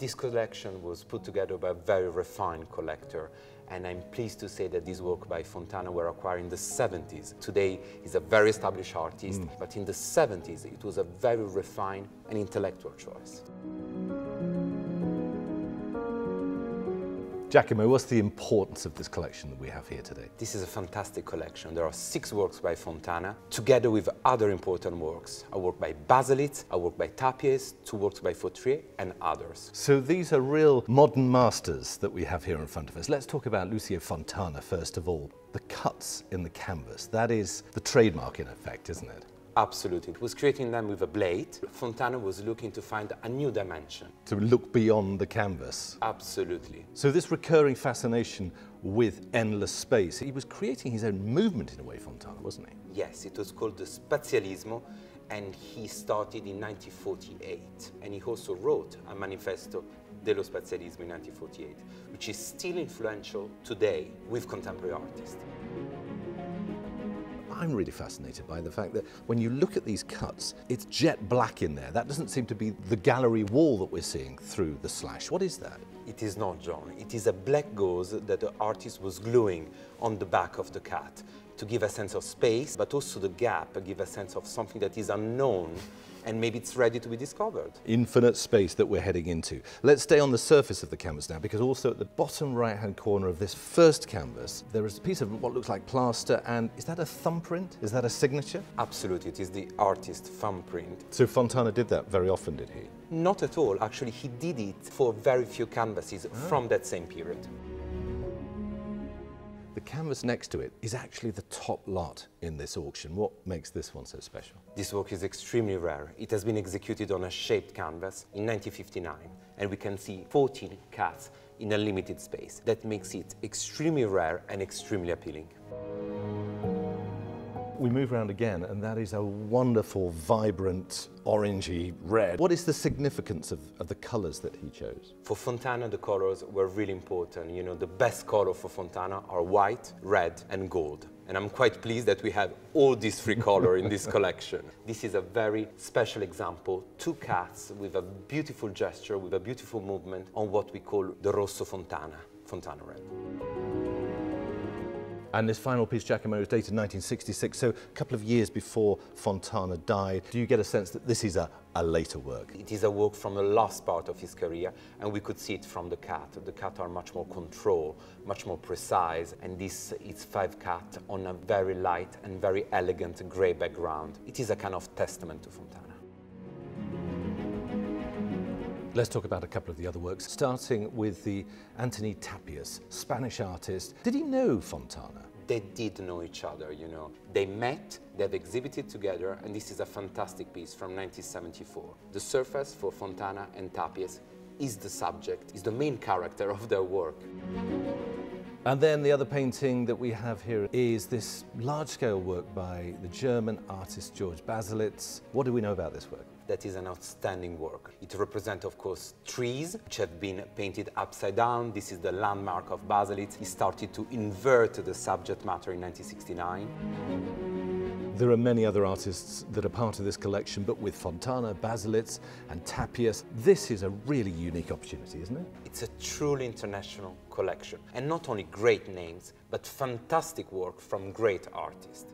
This collection was put together by a very refined collector, and I'm pleased to say that these works by Fontana were acquired in the 70s. Today, he's a very established artist, but in the 70s, it was a very refined and intellectual choice. Giacomo, what's the importance of this collection that we have here today? This is a fantastic collection. There are 6 works by Fontana, together with other important works. A work by Baselitz, a work by Tàpies, 2 works by Fautrier, and others. So these are real modern masters that we have here in front of us. Let's talk about Lucio Fontana first of all. The cuts in the canvas, that is the trademark in effect, isn't it? Absolutely. It was creating them with a blade. Fontana was looking to find a new dimension. To look beyond the canvas. Absolutely. So this recurring fascination with endless space, he was creating his own movement in a way, Fontana, wasn't he? Yes, it was called the Spazialismo, and he started in 1948. And he also wrote a manifesto dello Spazialismo in 1948, which is still influential today with contemporary artists. I'm really fascinated by the fact that when you look at these cuts, it's jet black in there. That doesn't seem to be the gallery wall that we're seeing through the slash. What is that? It is not, John. It is a black gauze that the artist was gluing on the back of the cat to give a sense of space, but also the gap give a sense of something that is unknown and maybe it's ready to be discovered. Infinite space that we're heading into. Let's stay on the surface of the canvas now, because also at the bottom right-hand corner of this first canvas, there is a piece of what looks like plaster, and is that a thumbprint? Is that a signature? Absolutely, it is the artist's thumbprint. So Fontana did that very often, did he? Not at all. Actually, he did it for very few canvases from that same period. The canvas next to it is actually the top lot in this auction. What makes this one so special? This work is extremely rare. It has been executed on a shaped canvas in 1959, and we can see 14 cats in a limited space. That makes it extremely rare and extremely appealing. We move around again, and that is a wonderful, vibrant, orangey red. What is the significance of the colours that he chose? For Fontana, the colours were really important. You know, the best colours for Fontana are white, red, and gold. And I'm quite pleased that we have all these 3 colours in this collection. This is a very special example. 2 cats with a beautiful gesture, with a beautiful movement on what we call the Rosso Fontana, Fontana red. And this final piece, Giacomo, is dated 1966, so a couple of years before Fontana died. Do you get a sense that this is a later work? It is a work from the last part of his career, and we could see it from the cat. The cat are much more controlled, much more precise, and this is 5 cat on a very light and very elegant grey background. It is a kind of testament to Fontana. Let's talk about a couple of the other works, starting with the Antoni Tàpies, Spanish artist. Did he know Fontana? They did know each other, you know. They met, they've exhibited together, and this is a fantastic piece from 1974. The surface for Fontana and Tàpies is the subject, is the main character of their work. And then the other painting that we have here is this large-scale work by the German artist Georg Baselitz. What do we know about this work? That is an outstanding work. It represents, of course, trees which have been painted upside down. This is the landmark of Baselitz. He started to invert the subject matter in 1969. There are many other artists that are part of this collection, but with Fontana, Baselitz and Tàpies, this is a really unique opportunity, isn't it? It's a truly international collection, and not only great names, but fantastic work from great artists.